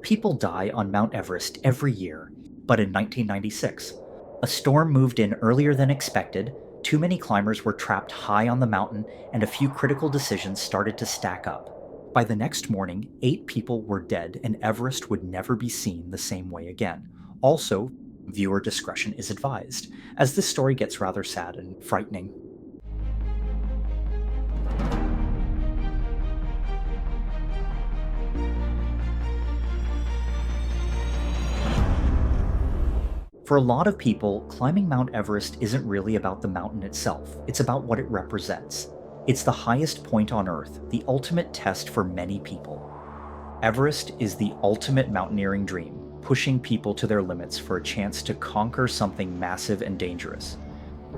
People die on Mount Everest every year, but in 1996, a storm moved in earlier than expected, too many climbers were trapped high on the mountain, and a few critical decisions started to stack up. By the next morning, 8 people were dead, and Everest would never be seen the same way again. Also, viewer discretion is advised, as this story gets rather sad and frightening. For a lot of people, climbing Mount Everest isn't really about the mountain itself, it's about what it represents. It's the highest point on Earth, the ultimate test for many people. Everest is the ultimate mountaineering dream, pushing people to their limits for a chance to conquer something massive and dangerous.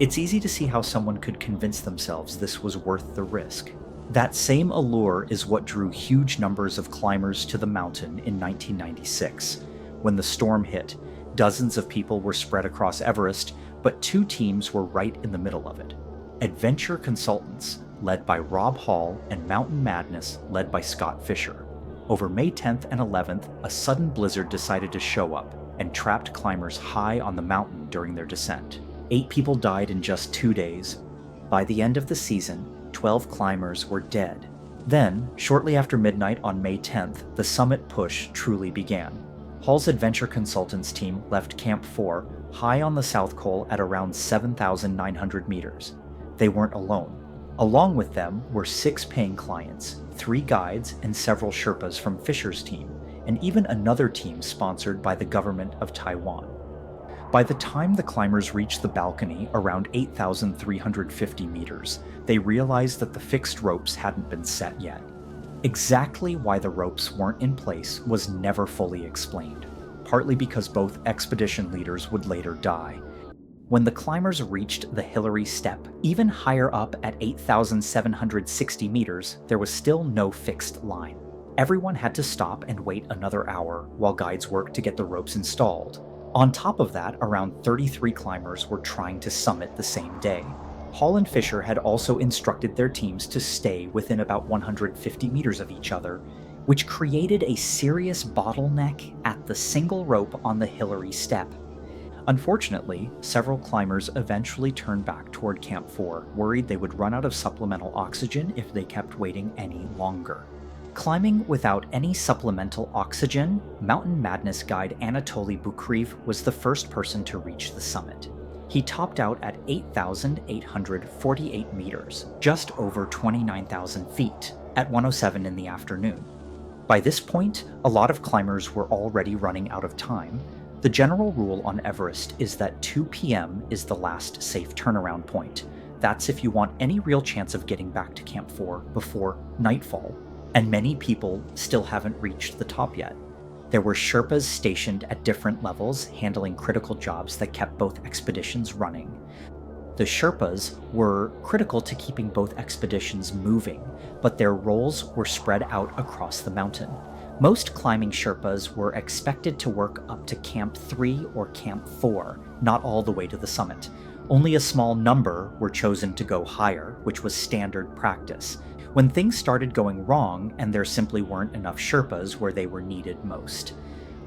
It's easy to see how someone could convince themselves this was worth the risk. That same allure is what drew huge numbers of climbers to the mountain in 1996. When the storm hit, dozens of people were spread across Everest, but 2 teams were right in the middle of it. Adventure Consultants, led by Rob Hall, and Mountain Madness, led by Scott Fisher. Over May 10th and 11th, a sudden blizzard decided to show up and trapped climbers high on the mountain during their descent. 8 people died in just 2 days. By the end of the season, 12 climbers were dead. Then, shortly after midnight on May 10th, the summit push truly began. Hall's Adventure Consultants team left Camp 4 high on the South Col at around 7,900 meters. They weren't alone. Along with them were 6 paying clients, 3 guides, and several Sherpas from Fisher's team, and even another team sponsored by the government of Taiwan. By the time the climbers reached the balcony around 8,350 meters, they realized that the fixed ropes hadn't been set yet. Exactly why the ropes weren't in place was never fully explained, partly because both expedition leaders would later die. When the climbers reached the Hillary Step, even higher up at 8,760 meters, there was still no fixed line. Everyone had to stop and wait another hour while guides worked to get the ropes installed. On top of that, around 33 climbers were trying to summit the same day. Hall and Fisher had also instructed their teams to stay within about 150 meters of each other, which created a serious bottleneck at the single rope on the Hillary Step. Unfortunately, several climbers eventually turned back toward Camp 4, worried they would run out of supplemental oxygen if they kept waiting any longer. Climbing without any supplemental oxygen, Mountain Madness guide Anatoly Bukriv was the first person to reach the summit. He topped out at 8,848 meters, just over 29,000 feet, at 1:07 in the afternoon. By this point, a lot of climbers were already running out of time. The general rule on Everest is that 2 p.m. is the last safe turnaround point. That's if you want any real chance of getting back to Camp 4 before nightfall, and many people still haven't reached the top yet. There were Sherpas stationed at different levels, handling critical jobs that kept both expeditions running. The Sherpas were critical to keeping both expeditions moving, but their roles were spread out across the mountain. Most climbing Sherpas were expected to work up to Camp 3 or Camp 4, not all the way to the summit. Only a small number were chosen to go higher, which was standard practice, when things started going wrong and there simply weren't enough Sherpas where they were needed most.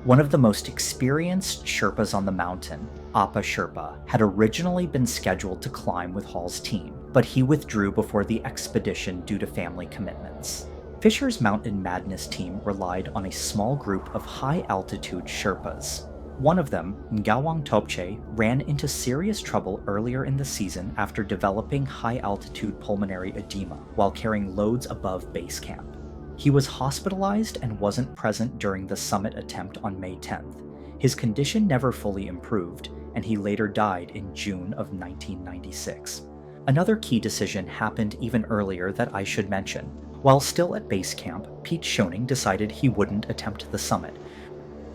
One of the most experienced Sherpas on the mountain, Appa Sherpa, had originally been scheduled to climb with Hall's team, but he withdrew before the expedition due to family commitments. Fisher's Mountain Madness team relied on a small group of high-altitude Sherpas. One of them, Ngawang Topche, ran into serious trouble earlier in the season after developing high-altitude pulmonary edema while carrying loads above base camp. He was hospitalized and wasn't present during the summit attempt on May 10th. His condition never fully improved, and he later died in June of 1996. Another key decision happened even earlier that I should mention. While still at base camp, Pete Schoening decided he wouldn't attempt the summit.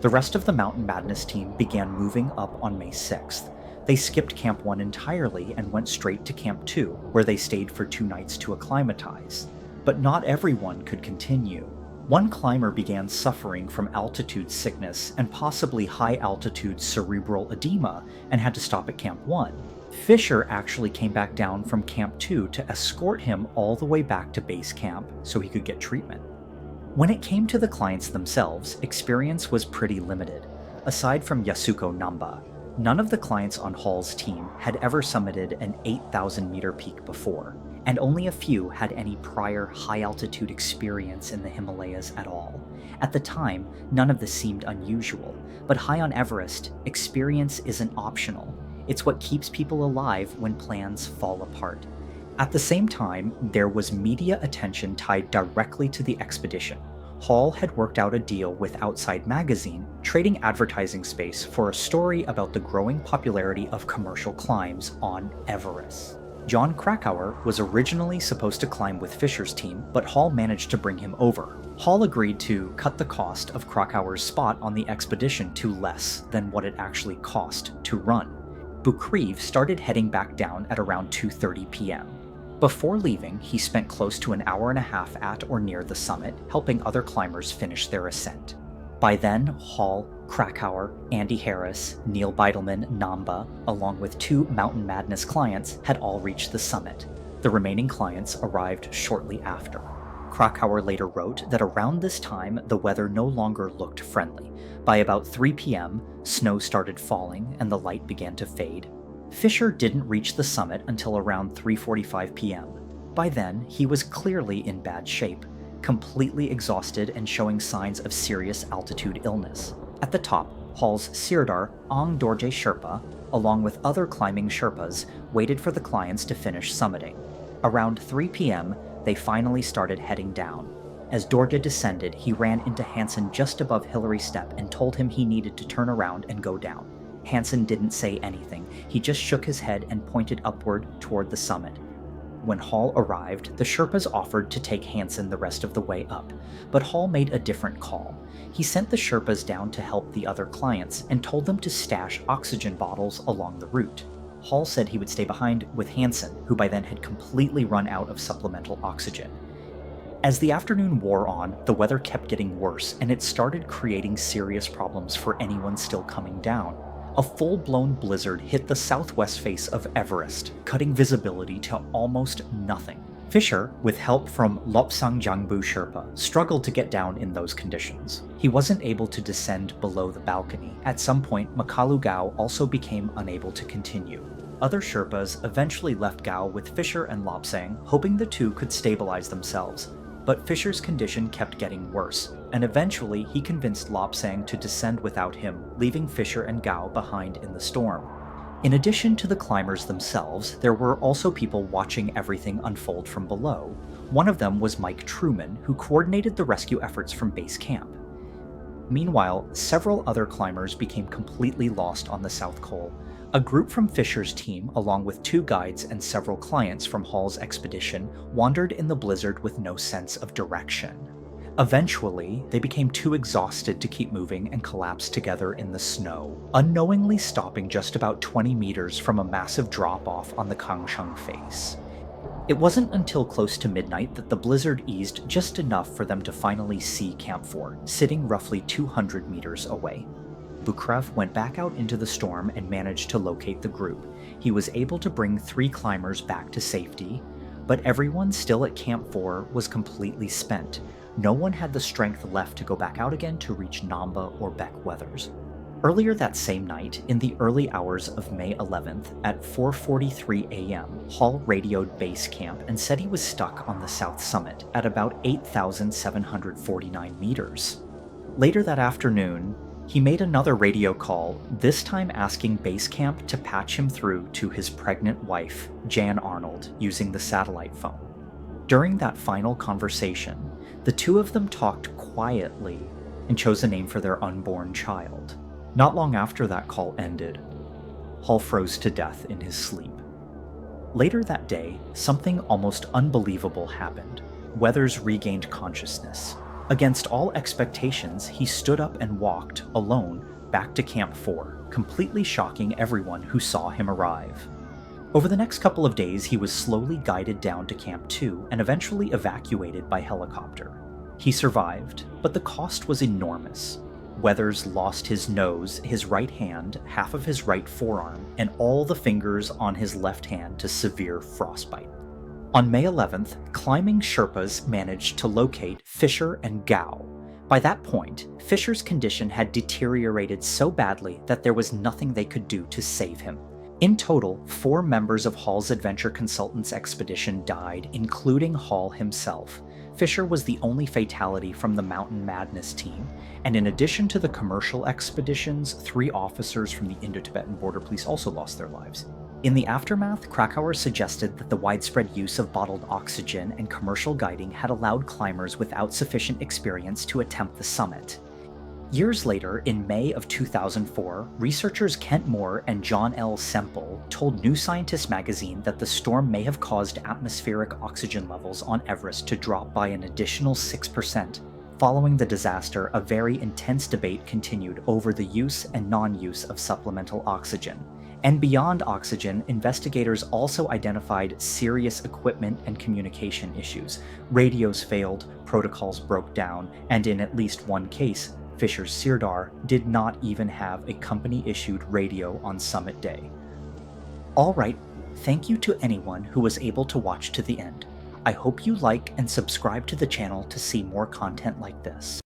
The rest of the Mountain Madness team began moving up on May 6th. They skipped Camp 1 entirely and went straight to Camp 2, where they stayed for 2 nights to acclimatize. But not everyone could continue. One climber began suffering from altitude sickness and possibly high-altitude cerebral edema and had to stop at Camp 1. Fisher actually came back down from Camp 2 to escort him all the way back to base camp so he could get treatment. When it came to the clients themselves, experience was pretty limited. Aside from Yasuko Namba, none of the clients on Hall's team had ever summited an 8,000-meter peak before, and only a few had any prior high-altitude experience in the Himalayas at all. At the time, none of this seemed unusual, but high on Everest, experience isn't optional. It's what keeps people alive when plans fall apart. At the same time, there was media attention tied directly to the expedition. Hall had worked out a deal with Outside Magazine, trading advertising space for a story about the growing popularity of commercial climbs on Everest. John Krakauer was originally supposed to climb with Fisher's team, but Hall managed to bring him over. Hall agreed to cut the cost of Krakauer's spot on the expedition to less than what it actually cost to run. Bukreev started heading back down at around 2:30 p.m. Before leaving, he spent close to an hour and a half at or near the summit, helping other climbers finish their ascent. By then, Hall, Krakauer, Andy Harris, Neil Beitelman, Namba, along with 2 Mountain Madness clients, had all reached the summit. The remaining clients arrived shortly after. Krakauer later wrote that around this time, the weather no longer looked friendly. By about 3 p.m., snow started falling and the light began to fade. Fisher didn't reach the summit until around 3:45 p.m. By then, he was clearly in bad shape, completely exhausted and showing signs of serious altitude illness. At the top, Hall's Sirdar Ang Dorje Sherpa, along with other climbing Sherpas, waited for the clients to finish summiting. Around 3 p.m., they finally started heading down. As Dorje descended, he ran into Hansen just above Hillary's step and told him he needed to turn around and go down. Hansen didn't say anything, he just shook his head and pointed upward toward the summit. When Hall arrived, the Sherpas offered to take Hansen the rest of the way up, but Hall made a different call. He sent the Sherpas down to help the other clients and told them to stash oxygen bottles along the route. Hall said he would stay behind with Hansen, who by then had completely run out of supplemental oxygen. As the afternoon wore on, the weather kept getting worse, and it started creating serious problems for anyone still coming down. A full-blown blizzard hit the southwest face of Everest, cutting visibility to almost nothing. Fisher, with help from Lopsang Jangbu Sherpa, struggled to get down in those conditions. He wasn't able to descend below the balcony. At some point, Makalu Gao also became unable to continue. Other Sherpas eventually left Gao with Fisher and Lopsang, hoping the two could stabilize themselves. But Fisher's condition kept getting worse, and eventually he convinced Lopsang to descend without him, leaving Fisher and Gao behind in the storm. In addition to the climbers themselves, there were also people watching everything unfold from below. One of them was Mike Truman, who coordinated the rescue efforts from base camp. Meanwhile, several other climbers became completely lost on the South Col. A group from Fisher's team, along with 2 guides and several clients from Hall's expedition, wandered in the blizzard with no sense of direction. Eventually, they became too exhausted to keep moving and collapsed together in the snow, unknowingly stopping just about 20 meters from a massive drop-off on the Kangshung face. It wasn't until close to midnight that the blizzard eased just enough for them to finally see Camp 4, sitting roughly 200 meters away. Bukreev went back out into the storm and managed to locate the group. He was able to bring 3 climbers back to safety, but everyone still at Camp 4 was completely spent. No one had the strength left to go back out again to reach Namba or Beck Weathers. Earlier that same night, in the early hours of May 11th, at 4:43 a.m., Hall radioed base camp and said he was stuck on the south summit at about 8,749 meters. Later that afternoon, he made another radio call, this time asking base camp to patch him through to his pregnant wife, Jan Arnold, using the satellite phone. During that final conversation, the 2 of them talked quietly and chose a name for their unborn child. Not long after that call ended, Hall froze to death in his sleep. Later that day, something almost unbelievable happened. Weathers regained consciousness. Against all expectations, he stood up and walked, alone, back to Camp 4, completely shocking everyone who saw him arrive. Over the next couple of days, he was slowly guided down to Camp 2 and eventually evacuated by helicopter. He survived, but the cost was enormous. Weathers lost his nose, his right hand, half of his right forearm, and all the fingers on his left hand to severe frostbite. On May 11th, climbing Sherpas managed to locate Fisher and Gao. By that point, Fisher's condition had deteriorated so badly that there was nothing they could do to save him. In total, 4 members of Hall's adventure consultants expedition died, including Hall himself. Fisher was the only fatality from the Mountain Madness team, and in addition to the commercial expeditions, 3 officers from the Indo-Tibetan Border Police also lost their lives. In the aftermath, Krakauer suggested that the widespread use of bottled oxygen and commercial guiding had allowed climbers without sufficient experience to attempt the summit. Years later, in May of 2004, researchers Kent Moore and John L. Semple told New Scientist magazine that the storm may have caused atmospheric oxygen levels on Everest to drop by an additional 6%. Following the disaster, a very intense debate continued over the use and non-use of supplemental oxygen. And beyond oxygen, investigators also identified serious equipment and communication issues. Radios failed, protocols broke down, and in at least one case, Fisher's Sirdar did not even have a company-issued radio on summit day. Alright, thank you to anyone who was able to watch to the end. I hope you like and subscribe to the channel to see more content like this.